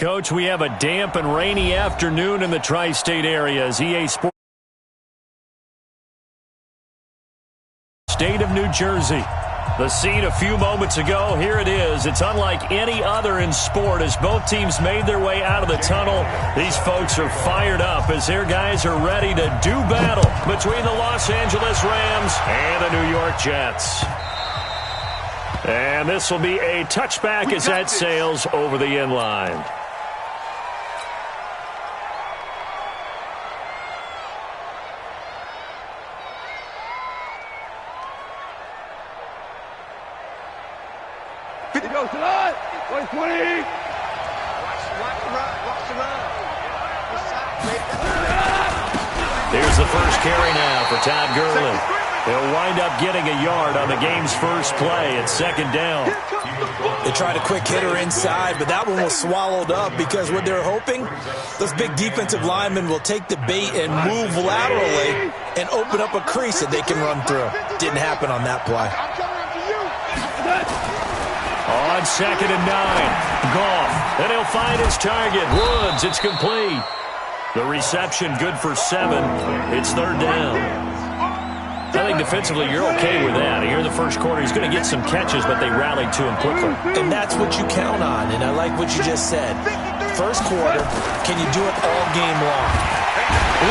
Coach, we have a damp and rainy afternoon in the tri-state area as EA Sports State of New Jersey. The scene a few moments ago, here it is. It's unlike any other in sport as both teams made their way out of the tunnel. These folks are fired up as their guys are ready to do battle between the Los Angeles Rams and the New York Jets. And this will be a touchback as that sails over the end line. Goes to that. 120. Watch the run. Here's the first carry now for Todd Gurley. He'll wind up getting a yard on the game's first play at second down. They tried a quick hitter inside, but that one was swallowed up because what they're hoping, those big defensive linemen will take the bait and move laterally and open up a crease that they can run through. Didn't happen on that play. On 2nd and 9, Goff, and he'll find his target. Woods, it's complete. The reception good for 7. It's 3rd down. I think defensively you're okay with that. Here in the first quarter, he's going to get some catches, but they rallied to him quickly. And that's what you count on, and I like what you just said. First quarter, can you do it all game long?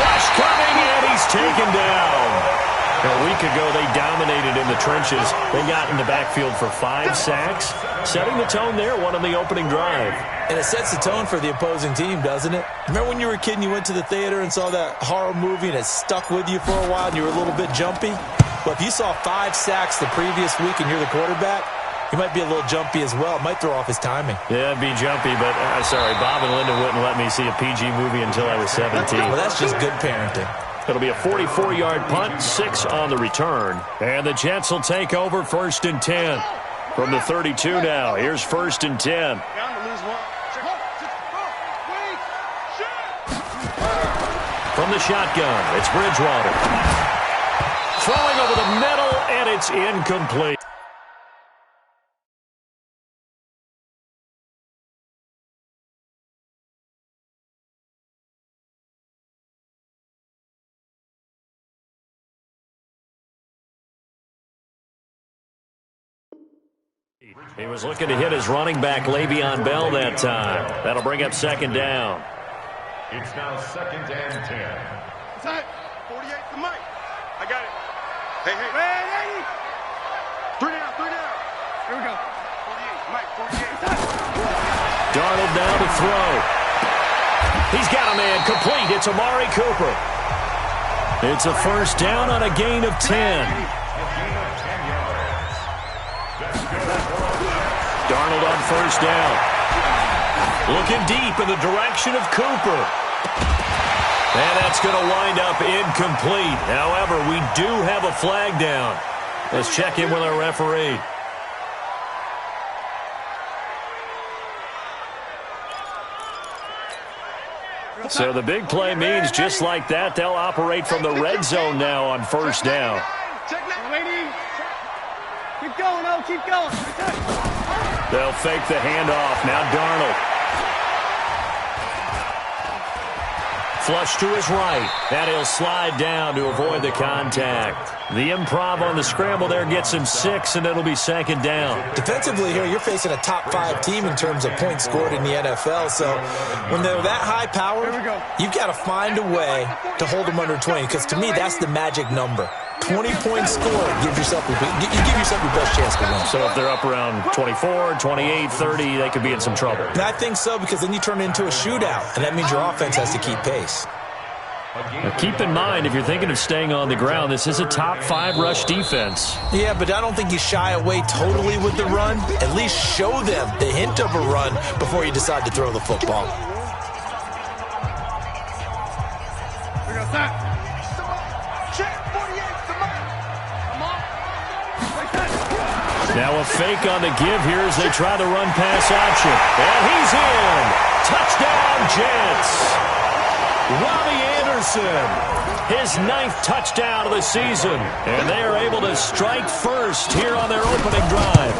Rush coming, and he's taken down. A week ago, they dominated in the trenches. They got in the backfield for 5 sacks, setting the tone there, one on the opening drive. And it sets the tone for the opposing team, doesn't it? Remember when you were a kid and you went to the theater and saw that horror movie and it stuck with you for a while and you were a little bit jumpy? Well, if you saw 5 sacks the previous week and you're the quarterback, you might be a little jumpy as well. It might throw off his timing. Yeah, it'd be jumpy, but sorry, Bob and Linda wouldn't let me see a PG movie until I was 17. Well, that's just good parenting. It'll be a 44-yard punt, 6 on the return. And the Jets will take over 1st and 10. From the 32 now, here's 1st and 10. From the shotgun, it's Bridgewater. Throwing over the middle, and it's incomplete. He was looking to hit his running back, Le'Veon Bell, that time. That'll bring up 2nd down. It's now 2nd and 10. Inside. 48 to Mike. I got it. Hey. 3 down. Here we go. 48. Mike, 48. Darnold down to throw. He's got a man complete. It's Amari Cooper. It's a 1st down on a gain of 10. Darnold on 1st down. Looking deep in the direction of Cooper. And that's going to wind up incomplete. However, we do have a flag down. Let's check in with our referee. So the big play means just like that, they'll operate from the red zone now on 1st down. Keep going, oh, keep going. They'll fake the handoff. Now Darnold. Flush to his right. And he'll slide down to avoid the contact. The improv on the scramble there gets him 6, and it'll be 2nd down. Defensively here, you're facing a top 5 team in terms of points scored in the NFL. So when they're that high powered, you've got to find a way to hold them under 20. Because to me, that's the magic number. 20 points scored, give yourself your best chance to win. So if they're up around 24, 28, 30, they could be in some trouble. And I think so, because then you turn it into a shootout, and that means your offense has to keep pace. Now keep in mind, if you're thinking of staying on the ground, this is a top 5 rush defense. Yeah, but I don't think you shy away totally with the run. At least show them the hint of a run before you decide to throw the football. Now a fake on the give here as they try the run pass option. And he's in. Touchdown, Jets. Robbie Anderson, his 9th touchdown of the season. And they are able to strike first here on their opening drive.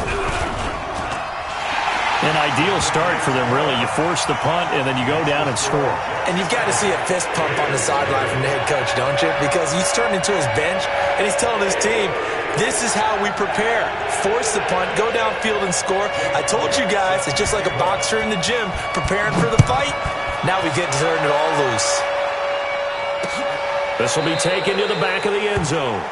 An ideal start for them, really. You force the punt, and then you go down and score. And you've got to see a fist pump on the sideline from the head coach, don't you? Because he's turning to his bench, and he's telling his team, this is how we prepare. Force the punt, go downfield and score. I told you guys, it's just like a boxer in the gym preparing for the fight. Now we get to turn it all loose. This will be taken to the back of the end zone.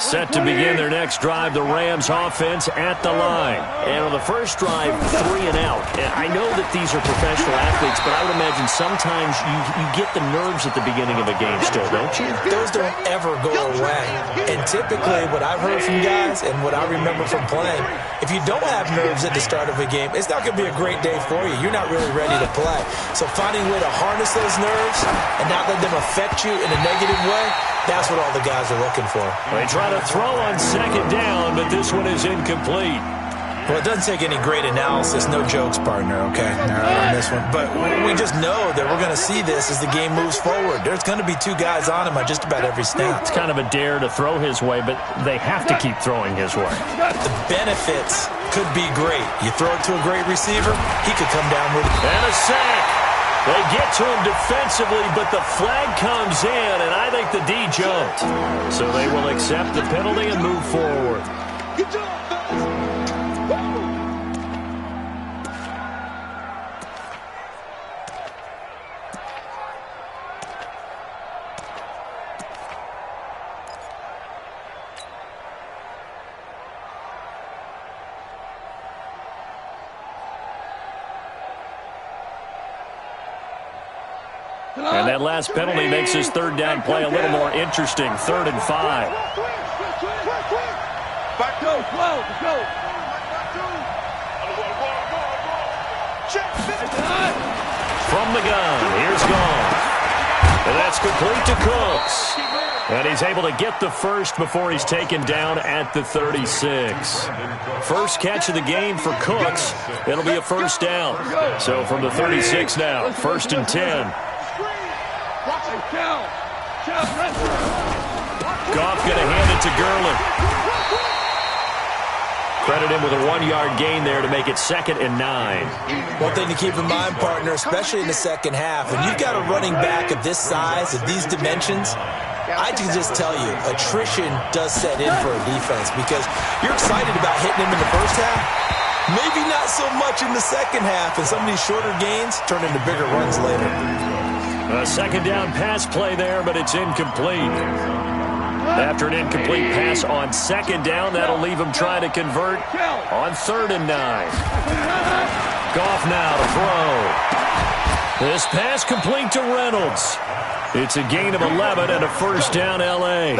Set to begin their next drive, the Rams offense at the line. And on the first drive, 3 and out. And I know that these are professional athletes, but I would imagine sometimes you get the nerves at the beginning of a game still, don't you? Those don't ever go away. And typically what I've heard from guys and what I remember from playing, if you don't have nerves at the start of a game, it's not going to be a great day for you. You're not really ready to play. So finding a way to harness those nerves and not let them affect you in a negative way, that's what all the guys are looking for. They try to throw on second down, but this one is incomplete. Well, it doesn't take any great analysis. No jokes, partner, okay, on this one. But we just know that we're going to see this as the game moves forward. There's going to be 2 guys on him on just about every snap. It's kind of a dare to throw his way, but they have to keep throwing his way. The benefits could be great. You throw it to a great receiver, he could come down with it. And a sack. They get to him defensively, but the flag comes in, and I think the D jumped. So they will accept the penalty and move forward. Good job, And that last penalty makes his third down play a little more interesting. 3rd and 5. Back go, go. From the gun, here's Gone. And that's complete to Cooks. And he's able to get the first before he's taken down at the 36. First catch of the game for Cooks. It'll be a first down. So from the 36 now, 1st and 10. Goff going to hand it to Gurley. Credit him with a 1-yard gain there to make it 2nd and 9. One thing to keep in mind, partner, especially in the second half, when you've got a running back of this size, of these dimensions, I can just tell you, attrition does set in for a defense because you're excited about hitting him in the first half. Maybe not so much in the second half, and some of these shorter gains turn into bigger runs later. A 2nd down pass play there, but it's incomplete. After an incomplete pass on 2nd down, that'll leave him trying to convert on 3rd and 9. Goff now to throw. This pass complete to Reynolds. It's a gain of 11 and a first down, L.A.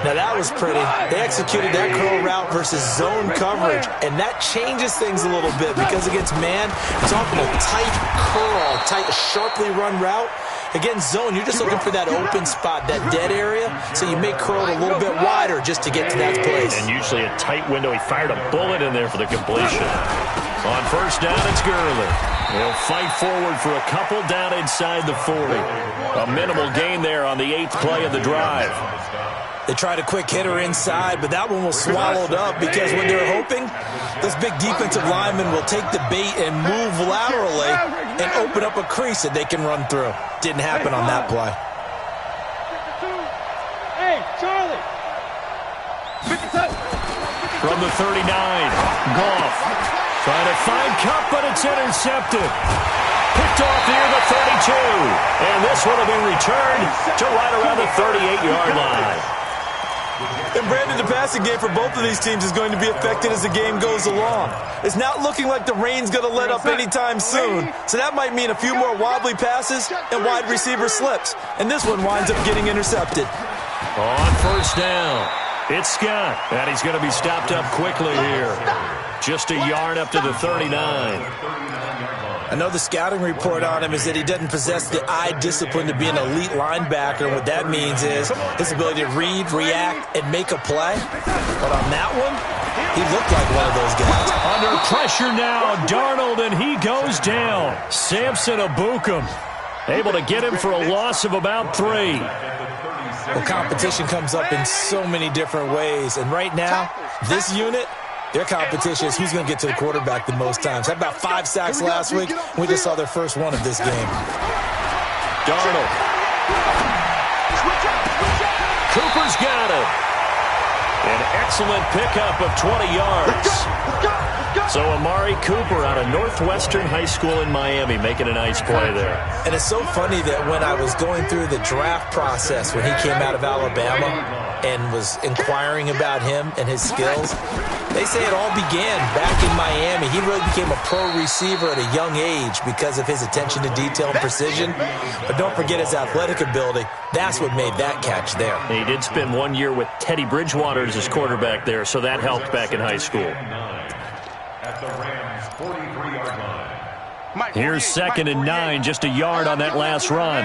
Now, that was pretty. They executed that curl route versus zone coverage, and that changes things a little bit because against man, it's often a tight curl, tight, sharply run route. Against zone, you're just looking for that open spot, that dead area, so you may curl it a little bit wider just to get to that place. And usually a tight window. He fired a bullet in there for the completion. On first down, it's Gurley. He'll fight forward for a couple down inside the 40. A minimal gain there on the 8th play of the drive. They tried a quick hitter inside, but that one was swallowed up because what they're hoping, those big defensive linemen will take the bait and move laterally and open up a crease that they can run through. Didn't happen on that play. Hey, Charlie. From the 39, Goff trying to find Cup, but it's intercepted. Picked off near the 32. And this one will be returned to right around the 38-yard line. And Brandon, the passing game for both of these teams is going to be affected as the game goes along. It's not looking like the rain's going to let up anytime soon, so that might mean a few more wobbly passes and wide receiver slips. And this one winds up getting intercepted. On first down, it's Scott, and he's going to be stopped up quickly here. Just a yard up to the 39. I know the scouting report on him is that he doesn't possess the eye discipline to be an elite linebacker. What that means is his ability to read, react, and make a play. But on that one, he looked like one of those guys. Under pressure now, Darnold, and he goes down. Samson Abukum able to get him for a loss of about 3. Well, competition comes up in so many different ways. And right now, this unit, their competition is who's going to get to the quarterback the most times. Had about 5 sacks last week. We just saw their first one of this game. Darnold. Cooper's got it. An excellent pickup of 20 yards. So Amari Cooper out of Northwestern High School in Miami making a nice play there. And it's so funny that when I was going through the draft process when he came out of Alabama and was inquiring about him and his skills, they say it all began back in Miami. He really became a pro receiver at a young age because of his attention to detail and precision. But don't forget his athletic ability. That's what made that catch there. He did spend 1 year with Teddy Bridgewater as his quarterback there, so that helped back in high school. At the Rams' 43-yard line. Here's 2nd and 9, just a yard on that last run.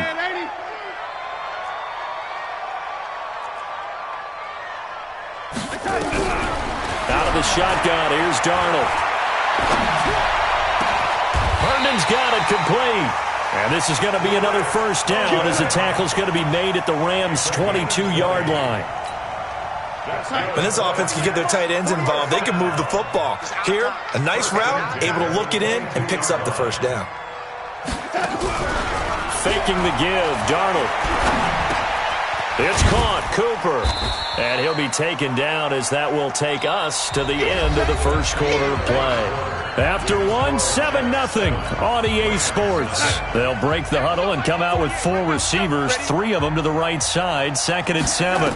Out of the shotgun, here's Darnold. Herndon's got it complete. And this is going to be another first down as the tackle's going to be made at the Rams' 22-yard line. When this offense can get their tight ends involved, they can move the football. Here, a nice route, able to look it in, and picks up the first down. Faking the give, Darnold. It's caught, Cooper. And he'll be taken down as that will take us to the end of the first quarter of play. After 7-0 on EA Sports. They'll break the huddle and come out with 4 receivers, 3 of them to the right side, 2nd and 7.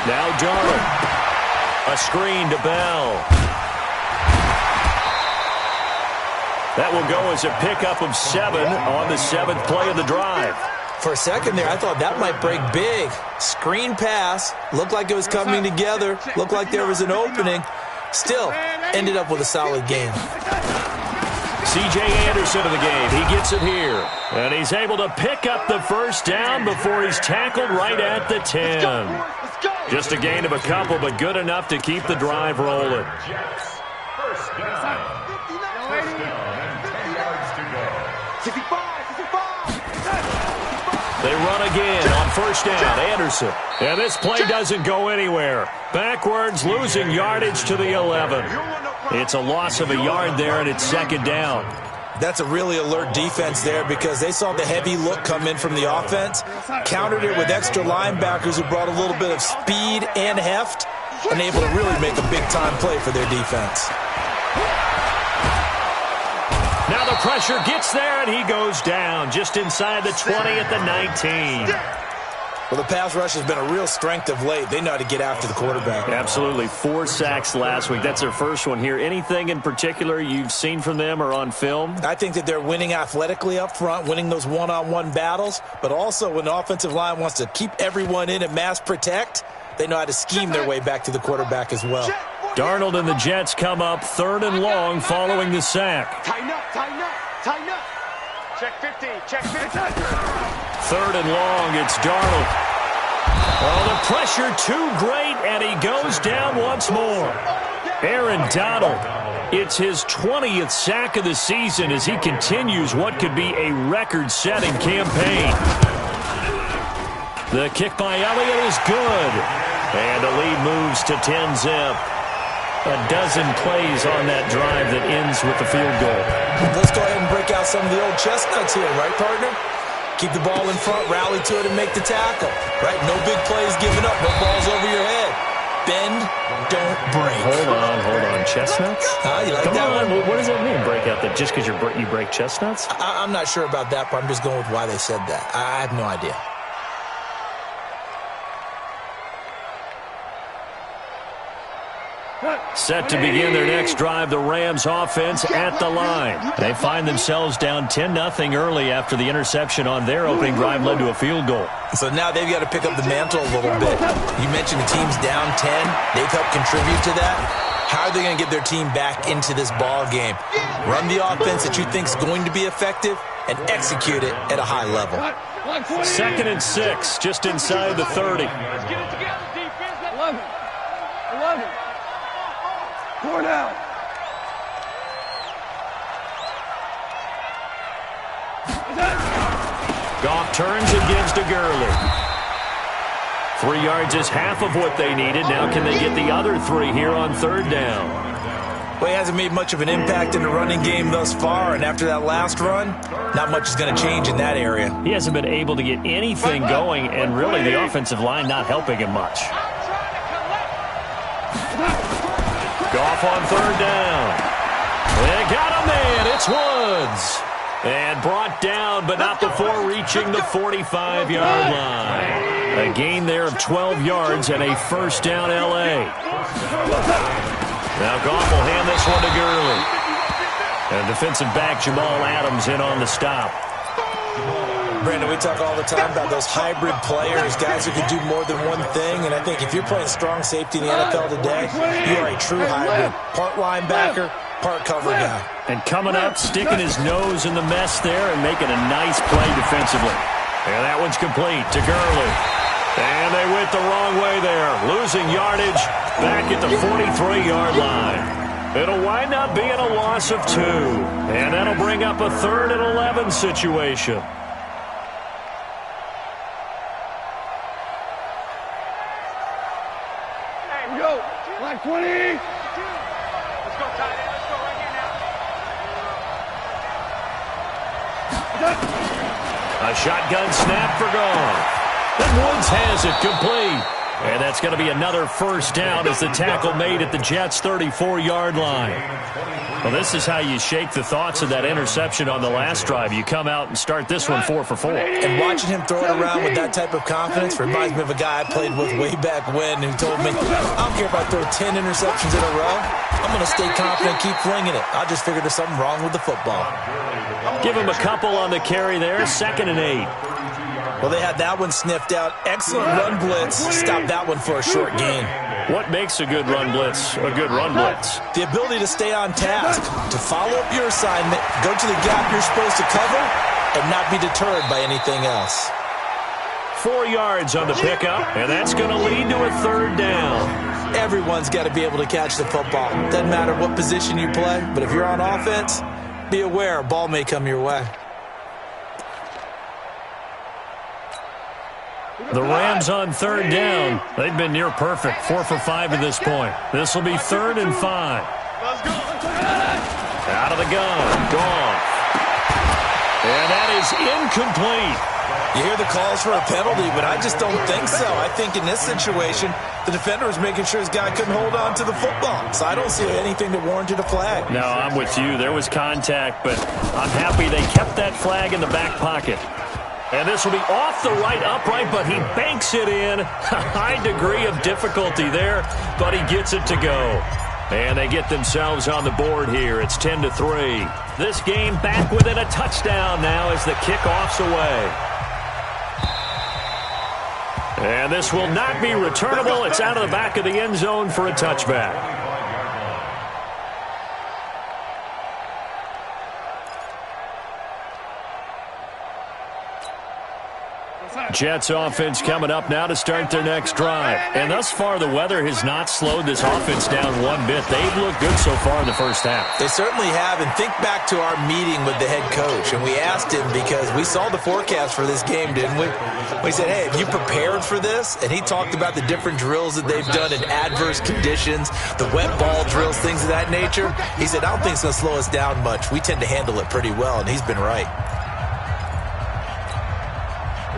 Now Darnold. A screen to Bell. That will go as a pickup of 7 on the 7th play of the drive. For a second there, I thought that might break big. Screen pass. Looked like it was coming together. Looked like there was an opening. Still, ended up with a solid game. C.J. Anderson of the game. He gets it here. And he's able to pick up the first down before he's tackled right at the 10. Just a gain of a couple, but good enough to keep the drive rolling. First down. First down and 10 yards to go. They run again on first down. Anderson. And this play doesn't go anywhere. Backwards, losing yardage to the 11. It's a loss of a yard there, and it's 2nd down. That's a really alert defense there because they saw the heavy look come in from the offense, countered it with extra linebackers who brought a little bit of speed and heft, and able to really make a big-time play for their defense. Now the pressure gets there, and he goes down just inside the 20 at the 19. Well, the pass rush has been a real strength of late. They know how to get after the quarterback. Absolutely. 4 sacks last week. That's their first one here. Anything in particular you've seen from them or on film? I think that they're winning athletically up front, winning those one-on-one battles, but also when the offensive line wants to keep everyone in and mass protect, they know how to scheme their way back to the quarterback as well. Darnold and the Jets come up 3rd and long following the sack. Tighten up, tighten up, tighten up. Check 50, check 50. 3rd and long, it's Darnold. Oh, the pressure too great, and he goes down once more. Aaron Donald, it's his 20th sack of the season as he continues what could be a record-setting campaign. The kick by Elliott is good, and the lead moves to 10-zip. A dozen plays on that drive that ends with the field goal. Let's go ahead and break out some of the old chestnuts here, right, partner? Keep the ball in front, rally to it, and make the tackle. Right? No big plays given up, no balls over your head. Bend, don't break. Hold on. Chestnuts? You like Come that on, one? what does that mean, break out that just because you break chestnuts? I'm not sure about that, but I'm just going with why they said that. I have no idea. Set to begin their next drive, the Rams offense at the line. They find themselves down 10-0 early after the interception on their opening drive led to a field goal. So now they've got to pick up the mantle a little bit. You mentioned the team's down 10. They've helped contribute to that. How are they going to get their team back into this ball game? Run the offense that you think is going to be effective and execute it at a high level. 2nd and 6, just inside the 30. Let's get it together, defense. 11. 4 down. Goff turns and gives to Gurley. 3 yards is half of what they needed. Now can they get the other 3 here on third down? Well, he hasn't made much of an impact in the running game thus far, and after that last run, not much is going to change in that area. He hasn't been able to get anything going, and really the offensive line not helping him much. Goff on third down. They got him in. It's Woods. And brought down, but not before reaching the 45-yard line. A gain there of 12 yards and a first down L.A. Now Goff will hand this one to Gurley. And defensive back Jamal Adams in on the stop. Brandon, we talk all the time about those hybrid players, guys who can do more than one thing. And I think if you're playing strong safety in the NFL today, you are a true hybrid. Part linebacker, part cover guy. And coming up, sticking his nose in the mess there and making a nice play defensively. And that one's complete to Gurley. And they went the wrong way there, losing yardage back at the 43-yard line. It'll wind up being a loss of 2. And that'll bring up a 3rd and 11 situation. Hey, go. Like 20. Let's go, tight end. Let's go right here now. A shotgun snap for Goff. Then Woods has it complete. And that's going to be another first down as the tackle made at the Jets' 34-yard line. Well, this is how you shake the thoughts of that interception on the last drive. You come out and start this one 4 for 4. And watching him throw it around with that type of confidence reminds me of a guy I played with way back when who told me, I don't care if I throw 10 interceptions in a row. I'm going to stay confident, keep flinging it. I just figured there's something wrong with the football. Give him a couple on the carry there, 2nd and 8. Well, they had that one sniffed out. Excellent run blitz. Stop that one for a short gain. What makes a good run blitz a good run blitz? The ability to stay on task, to follow up your assignment, go to the gap you're supposed to cover, and not be deterred by anything else. 4 yards on the pickup, and that's going to lead to a 3rd down. Everyone's got to be able to catch the football. Doesn't matter what position you play, but if you're on offense, be aware a ball may come your way. The Rams on 3rd down. They've been near perfect, 4 for 5 at this point. This will be 3rd and 5. Out of the gun, Goff. And that is incomplete. You hear the calls for a penalty, but I just don't think so. I think in this situation, the defender was making sure his guy couldn't hold on to the football. So I don't see anything that warranted a flag. No, I'm with you. There was contact, but I'm happy they kept that flag in the back pocket. And this will be off the right upright, but he banks it in. A high degree of difficulty there, but he gets it to go. And they get themselves on the board here. It's 10-3. This game back within a touchdown now as the kickoff's away. And this will not be returnable. It's out of the back of the end zone for a touchback. Jets offense coming up now to start their next drive. And thus far, the weather has not slowed this offense down one bit. They've looked good so far in the first half. They certainly have. And think back to our meeting with the head coach. And we asked him because we saw the forecast for this game, didn't we? We said, hey, have you prepared for this? And he talked about the different drills that they've done in adverse conditions, the wet ball drills, things of that nature. He said, I don't think it's going to slow us down much. We tend to handle it pretty well, and he's been right.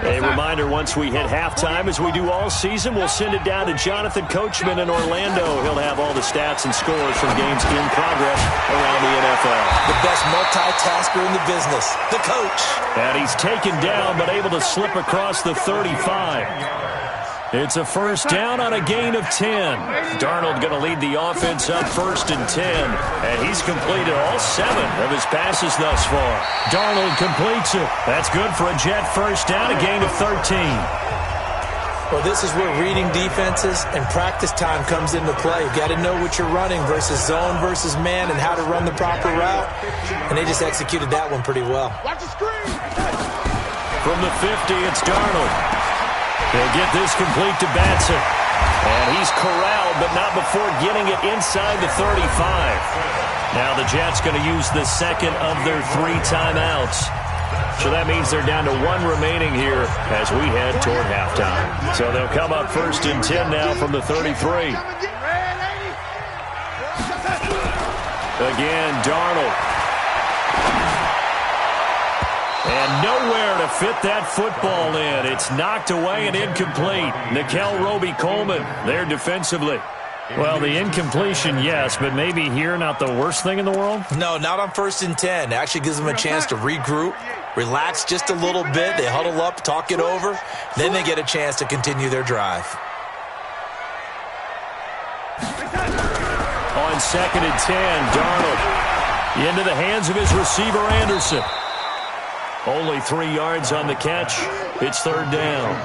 A reminder, once we hit halftime, as we do all season, we'll send it down to Jonathan Coachman in Orlando. He'll have all the stats and scores from games in progress around the NFL. The best multitasker in the business, the coach. And he's taken down, but able to slip across the 35. It's a first down on a gain of 10. Darnold going to lead the offense up 1st and 10. And he's completed all 7 of his passes thus far. Darnold completes it. That's good for a Jet first down, a gain of 13. Well, this is where reading defenses and practice time comes into play. You've got to know what you're running versus zone versus man and how to run the proper route. And they just executed that one pretty well. Watch the screen. From the 50, it's Darnold. He'll get this complete to Batson. And he's corralled, but not before getting it inside the 35. Now the Jets going to use the second of their 3 timeouts. So that means they're down to 1 remaining here as we head toward halftime. So they'll come up 1st and 10 now from the 33. Again, Darnold. And nowhere to fit that football in. It's knocked away and incomplete. Nickel Roby-Coleman there defensively. Well, the incompletion, yes, but maybe here not the worst thing in the world? No, not on 1st and 10. It actually gives them a chance to regroup, relax just a little bit. They huddle up, talk it over. Then they get a chance to continue their drive. On 2nd and 10, Darnold into the hands of his receiver, Anderson. Only 3 yards on the catch. It's 3rd down.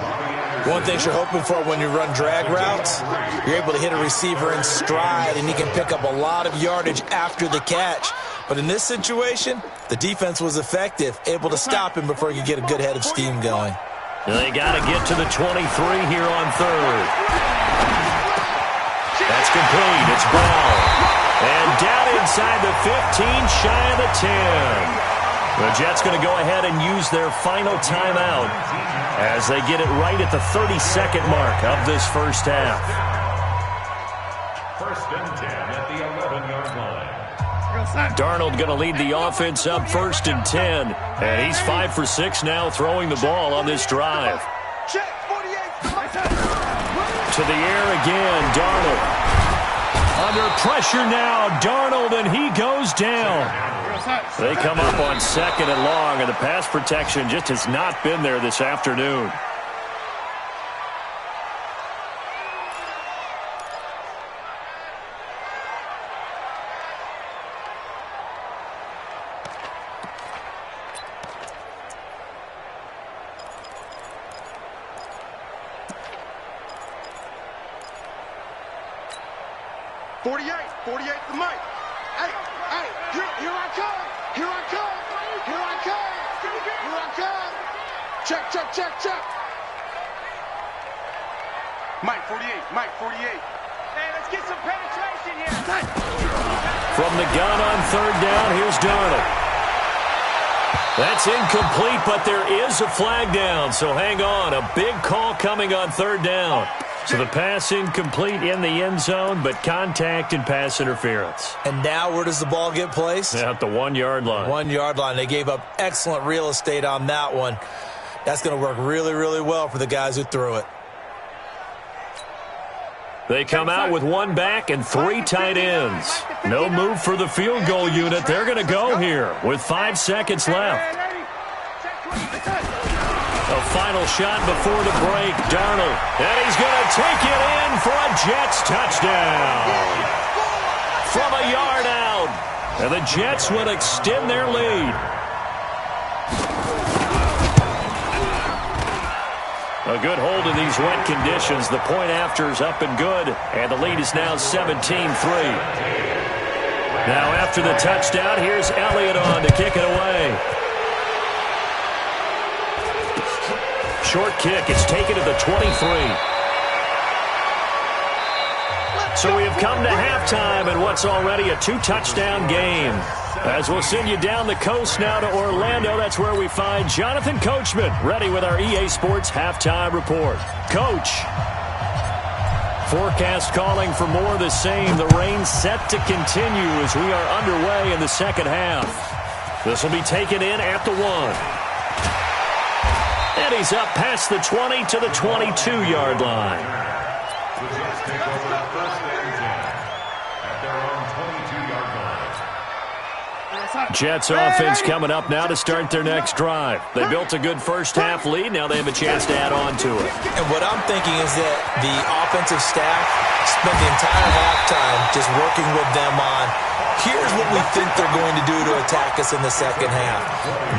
One thing you're hoping for when you run drag routes, you're able to hit a receiver in stride, and he can pick up a lot of yardage after the catch. But in this situation, the defense was effective, able to stop him before he could get a good head of steam going. They got to get to the 23 here on 3rd. That's complete. It's Bell. And down inside the 15, shy of the 10. The Jets going to go ahead and use their final timeout as they get it right at the 32nd mark of this first half. 1st and 10 at the 11-yard line. Darnold going to lead the offense up 1st and 10, and he's 5 for 6 now throwing the ball on this drive. To the air again, Darnold. Under pressure now, Darnold, and he goes down. They come up on 2nd and long, and the pass protection just has not been there this afternoon. From the gun on 3rd down, here's Darnold. That's incomplete, but there is a flag down, so hang on. A big call coming on 3rd down. So the pass incomplete in the end zone, but contact and pass interference. And now where does the ball get placed? At the 1-yard line. 1-yard line. They gave up excellent real estate on that one. That's going to work really, really well for the guys who threw it. They come out with 1 back and 3 tight ends. No move for the field goal unit. They're going to go here with 5 seconds left. A final shot before the break. Darnold. And he's going to take it in for a Jets touchdown. From a yard out. And the Jets will extend their lead. A good hold in these wet conditions. The point after is up and good, and the lead is now 17-3. Now after the touchdown, here's Elliott on to kick it away. Short kick. It's taken to the 23. So we have come to halftime in what's already a 2-touchdown game. As we'll send you down the coast now to Orlando, that's where we find Jonathan Coachman, ready with our EA Sports Halftime Report. Coach. Forecast calling for more of the same. The rain set to continue as we are underway in the second half. This will be taken in at the 1. And he's up past the 20 to the 22-yard line. Jets offense coming up now to start their next drive. They built a good first half lead. Now they have a chance to add on to it. And what I'm thinking is that the offensive staff spent the entire halftime just working with them on, here's what we think they're going to do to attack us in the second half.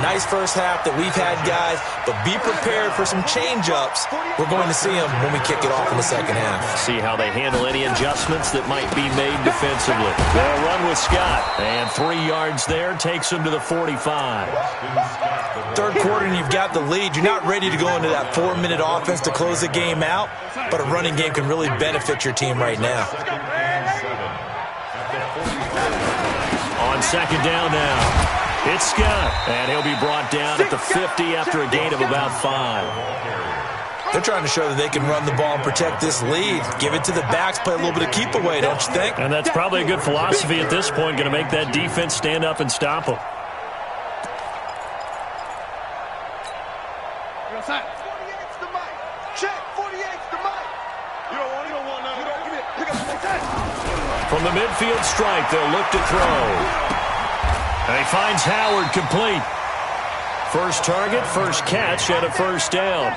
Nice first half that we've had, guys, but be prepared for some change-ups. We're going to see them when we kick it off in the second half. See how they handle any adjustments that might be made defensively. They'll run with Scott, and 3 yards there takes them to the 45. Third quarter and you've got the lead. You're not ready to go into that 4-minute offense to close the game out, but a running game can really benefit your team right now. On second down now, It's Scott, and he'll be brought down at the 50 after a gain of about 5. They're trying to show that they can run the ball and protect this lead. Give it to the backs, play a little bit of keep away, don't you think? And that's probably a good philosophy at this point, going to make that defense stand up and stop them. From the midfield stripe, they'll look to throw. And he finds Howard complete. First target, first catch, and a first down.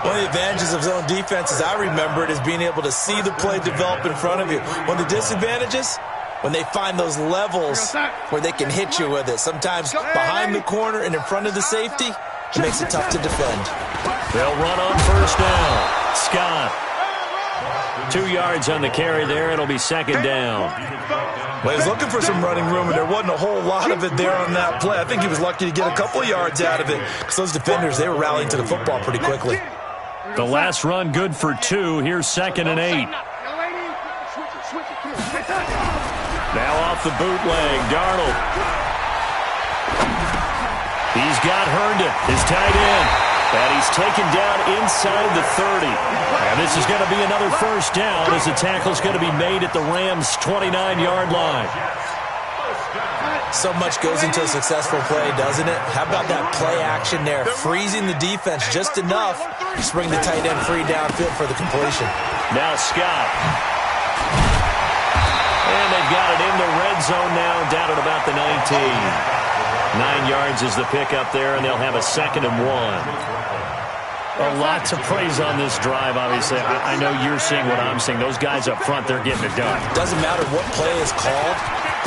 One of the advantages of zone defense, as I remember it, is being able to see the play develop in front of you. One of the disadvantages, when they find those levels where they can hit you with it. Sometimes behind the corner and in front of the safety, it makes it tough to defend. They'll run on first down. Scott. 2 yards on the carry there. It'll be second down. Well, he was looking for some running room, and there wasn't a whole lot of it there on that play. I think he was lucky to get a couple yards out of it because those defenders, they were rallying to the football pretty quickly. The last run good for 2. Here's 2nd and 8. Now off the bootleg, Darnold. He's got Herndon, his tight end. And he's taken down inside the 30. And this is going to be another first down as the tackle's going to be made at the Rams' 29-yard line. So much goes into a successful play, doesn't it? How about that play action there? Freezing the defense just enough to bring the tight end free downfield for the completion. Now Scott. And they've got it in the red zone now, down at about the 19. 9 yards is the pickup there, and they'll have a 2nd and 1. A lot to praise on this drive, obviously. I know you're seeing what I'm seeing. Those guys up front, they're getting it done. Doesn't matter what play is called.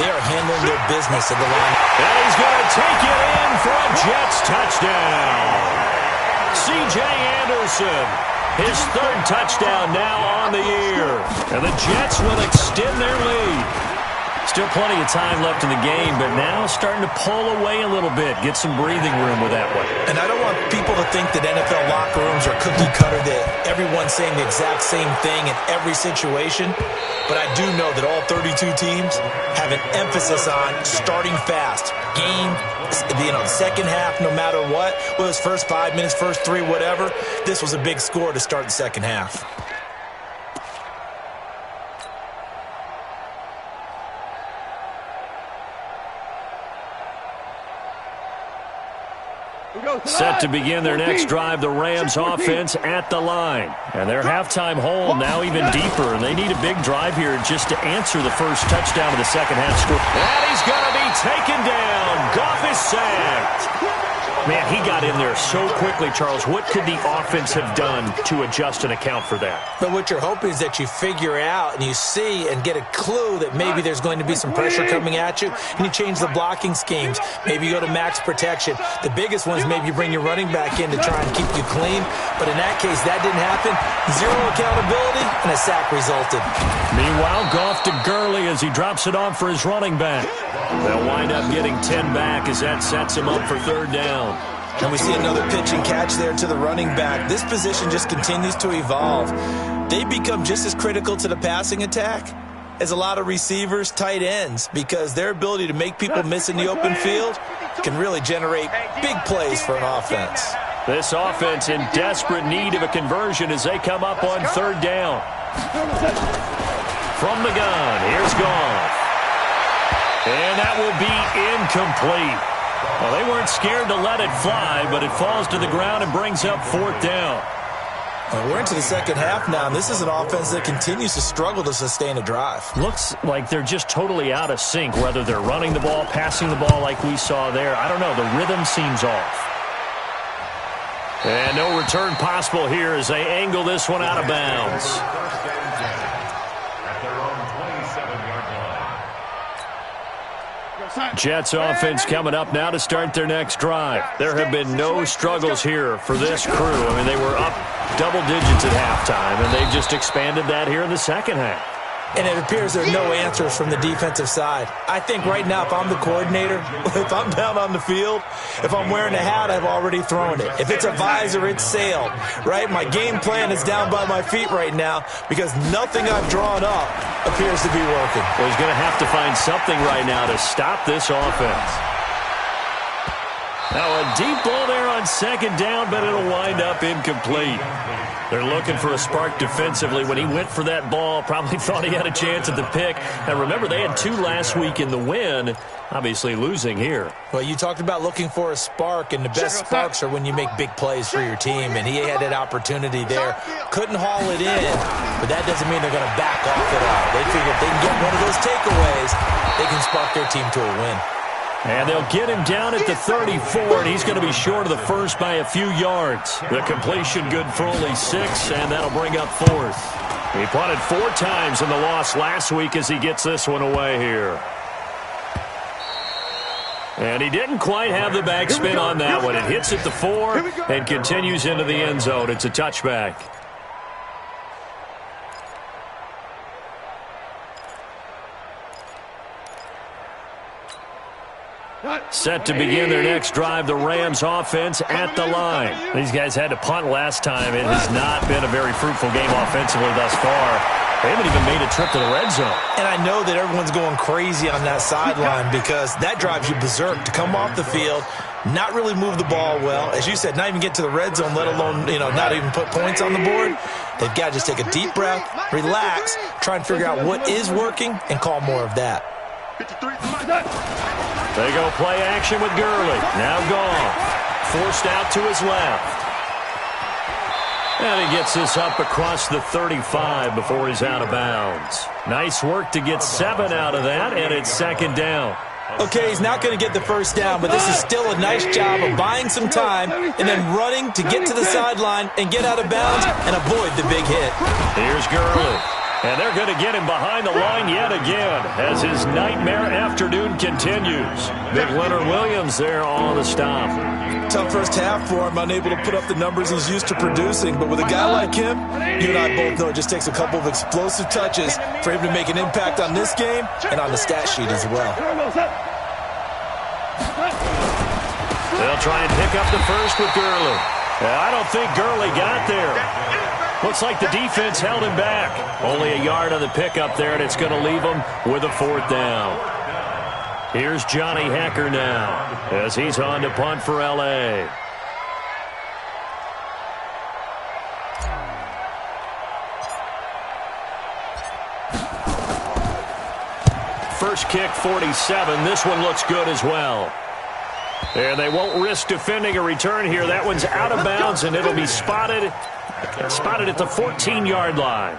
They are handling their business at the line. And he's going to take it in for a Jets touchdown. C.J. Anderson, his 3rd touchdown now on the year. And the Jets will extend their lead. Still plenty of time left in the game, but now starting to pull away a little bit, get some breathing room with that one. And I don't want people to think that NFL locker rooms are cookie cutter, that everyone's saying the exact same thing in every situation. But I do know that all 32 teams have an emphasis on starting fast. Game, second half, no matter what. Whether it's first 5 minutes, first 3, whatever. This was a big score to start the second half. Set to begin their next drive, the Rams offense at the line. And their halftime hole now even deeper, and they need a big drive here just to answer the first touchdown of the second half score. And he's going to be taken down. Goff is sacked. Man, he got in there so quickly, Charles. What could the offense have done to adjust and account for that? But what you're hoping is that you figure out and you see and get a clue that maybe there's going to be some pressure coming at you, and you change the blocking schemes. Maybe you go to max protection. The biggest one is maybe you bring your running back in to try and keep you clean. But in that case, that didn't happen. 0 accountability, and a sack resulted. Meanwhile, Goff to Gurley as he drops it off for his running back. They'll wind up getting 10 back as that sets him up for 3rd down. And we see another pitch and catch there to the running back. This position just continues to evolve. They become just as critical to the passing attack as a lot of receivers, tight ends, because their ability to make people miss in the open field can really generate big plays for an offense. This offense in desperate need of a conversion as they come up on 3rd down. From the gun, here's Goff. And that will be incomplete. Well, they weren't scared to let it fly, but it falls to the ground and brings up 4th down. Well, we're into the second half now, and this is an offense that continues to struggle to sustain a drive. Looks like they're just totally out of sync, whether they're running the ball, passing the ball like we saw there. I don't know. The rhythm seems off. And no return possible here as they angle this one out of bounds. Jets offense coming up now to start their next drive. There have been no struggles here for this crew. I mean, they were up double digits at halftime, and they've just expanded that here in the second half. And it appears there are no answers from the defensive side. I think right now, if I'm the coordinator, if I'm down on the field, if I'm wearing a hat, I've already thrown it. If it's a visor, it's sailed, right? My game plan is down by my feet right now because nothing I've drawn up appears to be working. Well, he's going to have to find something right now to stop this offense. Now a deep ball there on second down, but it'll wind up incomplete. They're looking for a spark defensively. When he went for that ball, probably thought he had a chance at the pick. And remember, they had 2 last week in the win, obviously losing here. Well, you talked about looking for a spark, and the best sparks are when you make big plays for your team, and he had that opportunity there. Couldn't haul it in, but that doesn't mean they're going to back off at all. They figure if they can get one of those takeaways, they can spark their team to a win. And they'll get him down at the 34, and he's going to be short of the first by a few yards. The completion good for only 6, and that'll bring up 4th. He punted 4 times in the loss last week as he gets this one away here. And he didn't quite have the backspin on that one. It hits at the 4 and continues into the end zone. It's a touchback. Set to begin their next drive, the Rams offense at the line. These guys had to punt last time. It has not been a very fruitful game offensively thus far. They haven't even made a trip to the red zone. And I know that everyone's going crazy on that sideline because that drives you berserk to come off the field, not really move the ball well. As you said, not even get to the red zone, let alone, not even put points on the board. They've got to just take a deep breath, relax, try and figure out what is working, and call more of that. They go play action with Gurley. Now gone. Forced out to his left. And he gets this up across the 35 before he's out of bounds. Nice work to get 7 out of that, and it's second down. Okay, he's not going to get the first down, but this is still a nice job of buying some time and then running to get to the sideline and get out of bounds and avoid the big hit. Here's Gurley. And they're going to get him behind the line yet again as his nightmare afternoon continues. Big Leonard Williams there on the stop. Tough first half for him, unable to put up the numbers he's used to producing. But with a guy like him, you and I both know it just takes a couple of explosive touches for him to make an impact on this game and on the stat sheet as well. They'll try and pick up the first with Gurley. I don't think Gurley got there. Looks like the defense held him back. Only a yard on the pickup there, and it's going to leave him with a 4th down. Here's Johnny Hecker now as he's on to punt for L.A. First kick, 47. This one looks good as well. And they won't risk defending a return here. That one's out of bounds, and it'll be spotted at the 14-yard line.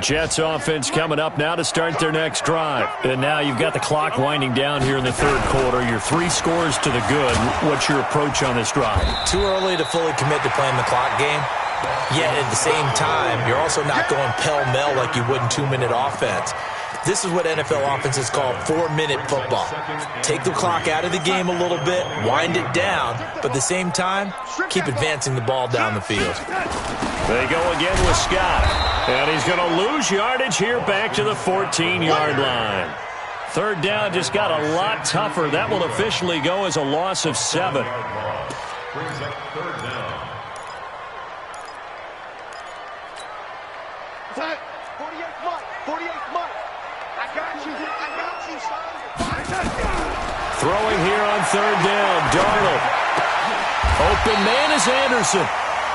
Jets offense coming up now to start their next drive. And now you've got the clock winding down here in the 3rd quarter. You're 3 scores to the good. What's your approach on this drive? Too early to fully commit to playing the clock game. Yet at the same time, you're also not going pell-mell like you would in 2-minute offense. This is what NFL offenses call 4-minute football. Take the clock out of the game a little bit, wind it down, but at the same time, keep advancing the ball down the field. They go again with Scott. And he's going to lose yardage here back to the 14-yard line. 3rd down just got a lot tougher. That will officially go as a loss of 7. Brings up 3rd down. 48 Mike. I got you, son. Throwing here on 3rd down. Darnold. Open man is Anderson.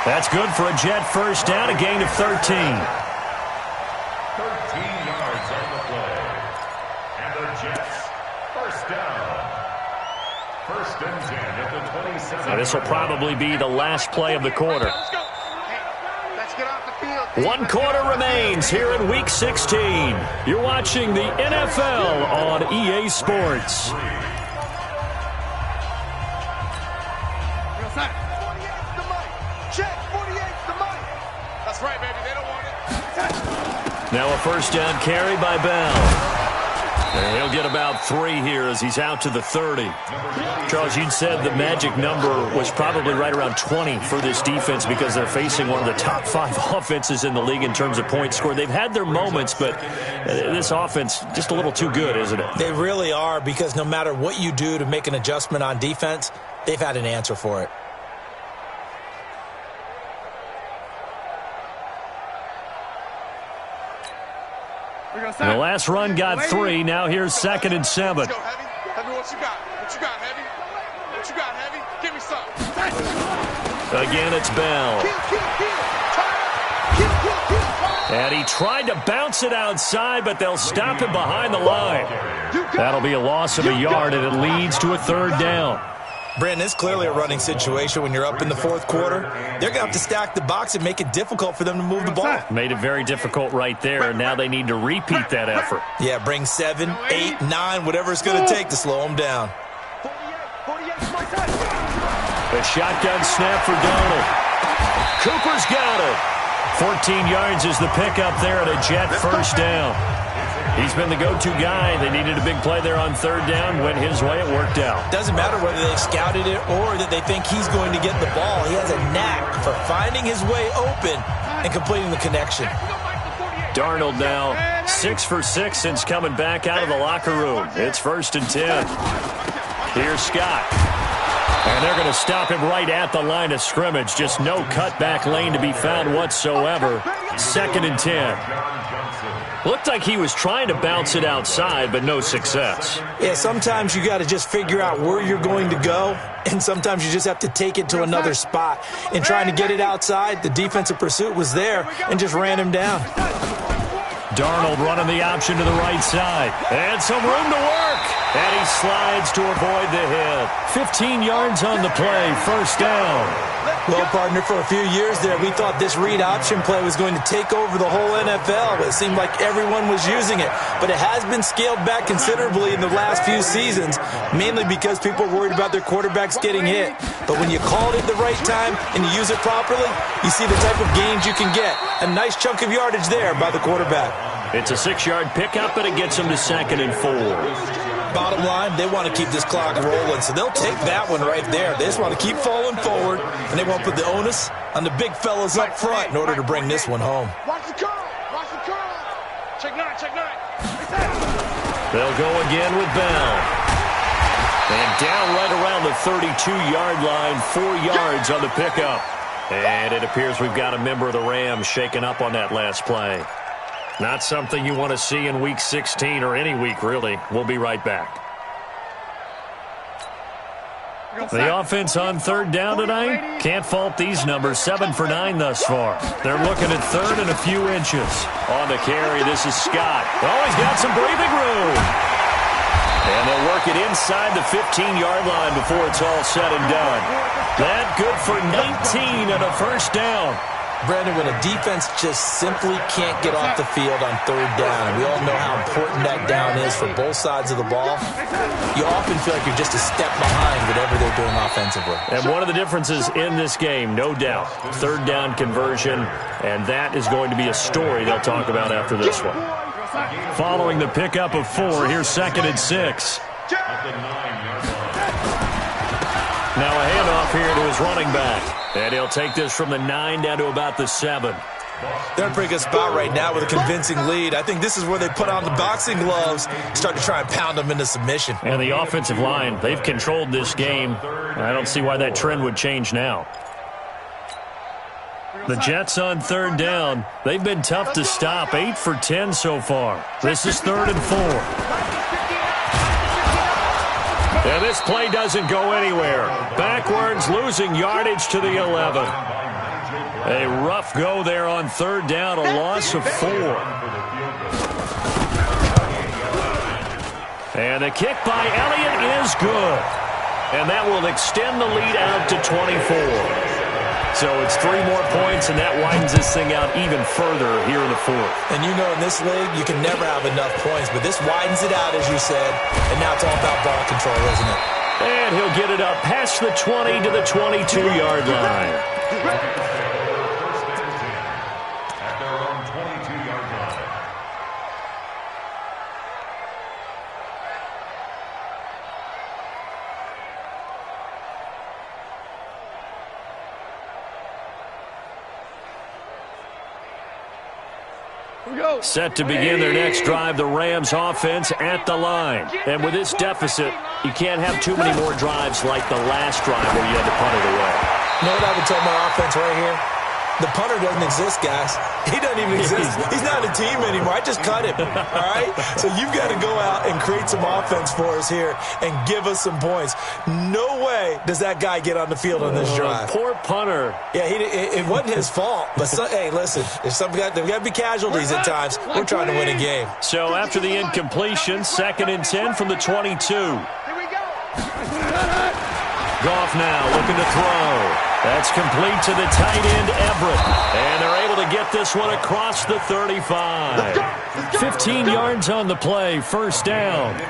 That's good for a Jet first down, a gain of 13. 13 yards on the play. And the Jets, first down. 1st and 10 at the 27. Now this will probably be the last play of the quarter. Let's go. Let's get off the field. 1 quarter remains here in Week 16. You're watching the NFL on EA Sports. That's right, baby. They don't want it. Now a first down carry by Bell. And he'll get about 3 here as he's out to the 30. Charles, you'd said the magic number was probably right around 20 for this defense because they're facing one of the top 5 offenses in the league in terms of points scored. They've had their moments, but this offense just a little too good, isn't it? They really are, because no matter what you do to make an adjustment on defense, they've had an answer for it. The last run got 3. Now here's 2nd and 7. Heavy what you got? What you got, Heavy? What you got, Heavy? Give me some. Again, it's Bell. And he tried to bounce it outside, but they'll stop him behind the line. That'll be a loss of a yard, and it leads to a third down. Brandon, it's clearly a running situation when you're up in the fourth quarter. They're going to have to stack the box and make it difficult for them to move the ball. Made it very difficult right there, and now they need to repeat that effort. Yeah, bring 7, 8, 9, whatever it's going to take to slow them down. A shotgun snap for Donald. Cooper's got it. 14 yards is the pickup there at a Jet first down. He's been the go-to guy. They needed a big play there on third down. Went his way. It worked out. Doesn't matter whether they've scouted it or that they think he's going to get the ball. He has a knack for finding his way open and completing the connection. Darnold now 6 for 6 since coming back out of the locker room. It's 1st and 10. Here's Scott. And they're going to stop him right at the line of scrimmage. Just no cutback lane to be found whatsoever. 2nd and 10. Looked like he was trying to bounce it outside, but no success. Yeah, sometimes you got to just figure out where you're going to go, and sometimes you just have to take it to another spot. In trying to get it outside, the defensive pursuit was there and just ran him down. Darnold running the option to the right side. And some room to work. And he slides to avoid the hit. 15 yards on the play. First down. Well, partner, for a few years there, we thought this read option play was going to take over the whole NFL. It seemed like everyone was using it. But it has been scaled back considerably in the last few seasons, mainly because people are worried about their quarterbacks getting hit. But when you call it at the right time and you use it properly, you see the type of gains you can get. A nice chunk of yardage there by the quarterback. It's a 6-yard pickup, and it gets them to 2nd and 4. Bottom line, they want to keep this clock rolling, so they'll take that one right there. They just want to keep falling forward, and they won't put the onus on the big fellas up front in order to bring this one home. Watch the curl. Watch the curl. Check 9. Check 9. They'll go again with Bell. And down right around the 32-yard line, 4 yards on the pickup. And it appears we've got a member of the Rams shaken up on that last play. Not something you want to see in Week 16 or any week, really. We'll be right back. The offense on third down tonight. Can't fault these numbers. 7 for 9 thus far. They're looking at third and a few inches. On the carry, this is Scott. Oh, he's got some breathing room. And they'll work it inside the 15-yard line before it's all said and done. That good for 19 and a first down. Brandon, when a defense just simply can't get off the field on third down, and we all know how important that down is for both sides of the ball, you often feel like you're just a step behind whatever they're doing offensively. And one of the differences in this game, no doubt, third down conversion, and that is going to be a story they'll talk about after this one. Following the pickup of 4, here's 2nd and 6. Now a handoff here to his running back. And he'll take this from the 9 down to about the 7. They're in a pretty good spot right now with a convincing lead. I think this is where they put on the boxing gloves, start to try and pound them into submission. And the offensive line, they've controlled this game. I don't see why that trend would change now. The Jets on third down. They've been tough to stop. 8 for 10 so far. This is 3rd and 4. And this play doesn't go anywhere. Backwards, losing yardage to the 11. A rough go there on third down, a loss of 4. And the kick by Elliott is good. And that will extend the lead out to 24. So it's 3 more points, and that widens this thing out even further here in the 4th. And you know in this league, you can never have enough points, but this widens it out, as you said, and now it's all about ball control, isn't it? And he'll get it up past the 20 to the 22-yard line. At their own 22-yard line. Set to begin their next drive, the Rams offense at the line. And with this deficit, you can't have too many more drives like the last drive where you had to punt it away. You know what I would tell my offense right here? The punter doesn't exist, guys. He doesn't even exist. He's not a team anymore. I just cut him, all right? So you've got to go out and create some offense for us here and give us some points. No way does that guy get on the field on this drive. Poor punter. Yeah, it wasn't his fault. But, hey, listen, there's got to be casualties at times. We're trying to win a game. So after the incompletion, 2nd and 10 from the 22. Goff now looking to throw. That's complete to the tight end, Everett. And they're able to get this one across the 35. 15 yards on the play, 1st down.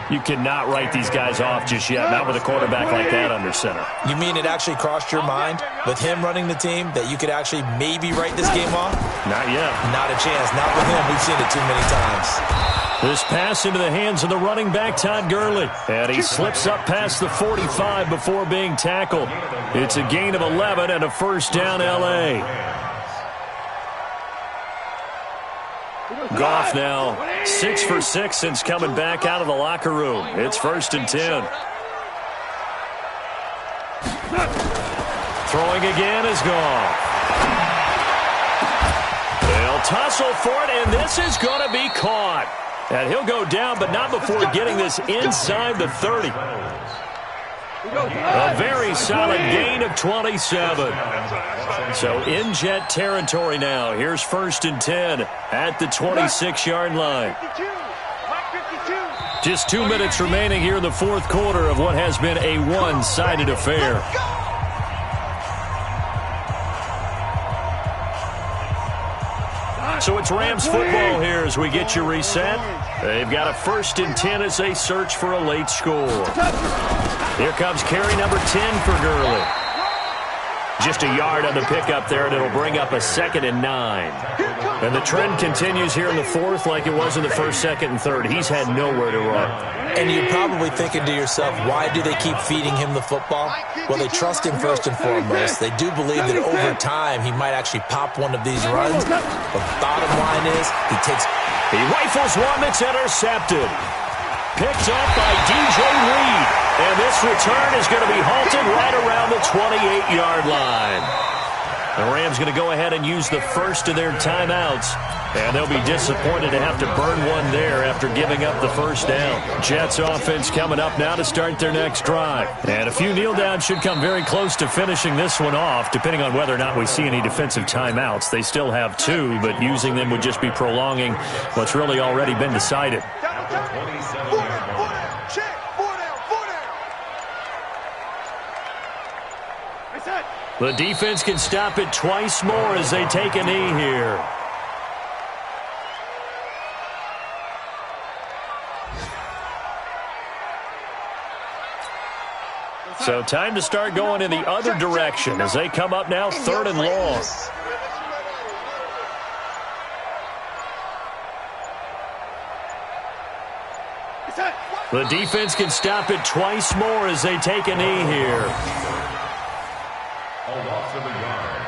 You cannot write these guys off just yet, not with a quarterback like that under center. You mean it actually crossed your mind with him running the team that you could actually maybe write this game off? Not yet. Not a chance. Not with him. We've seen it too many times. This pass into the hands of the running back, Todd Gurley. And he slips up past the 45 before being tackled. It's a gain of 11 and a 1st down, L.A. Goff now 6 for 6 since coming back out of the locker room. It's 1st and 10. Throwing again is Goff. They'll tussle for it, and this is going to be caught. And he'll go down, but not before getting this inside the 30. A very solid gain of 27. So in Jet territory now. Here's 1st and 10 at the 26-yard line. Just 2 minutes remaining here in the 4th quarter of what has been a one-sided affair. So it's Rams football here as we get you reset. They've got a 1st and 10 as they search for a late score. Here comes carry number 10 for Gurley. Just a yard on the pickup there, and it'll bring up a 2nd and 9. And the trend continues here in the 4th like it was in the 1st, 2nd, and 3rd. He's had nowhere to run. And you're probably thinking to yourself, why do they keep feeding him the football? Well, they trust him first and foremost. They do believe that over time he might actually pop one of these runs. But bottom line is, he rifles one that's intercepted. Picked up by DJ Reed. And this return is going to be halted right around the 28-yard line. The Rams going to go ahead and use the first of their timeouts. And they'll be disappointed to have to burn one there after giving up the 1st down. Jets offense coming up now to start their next drive. And a few kneel downs should come very close to finishing this one off, depending on whether or not we see any defensive timeouts. They still have 2, but using them would just be prolonging what's really already been decided. The defense can stop it twice more as they take a knee here. So time to start going in the other direction as they come up now 3rd and long. The defense can stop it twice more as they take a knee here. A loss of a yard.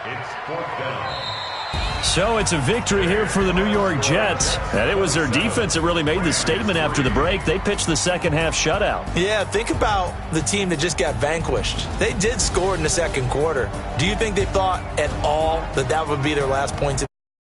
It's 4th down. So it's a victory here for the New York Jets. And it was their defense that really made the statement after the break. They pitched the second half shutout. Yeah, think about the team that just got vanquished. They did score in the 2nd quarter. Do you think they thought at all that that would be their last points?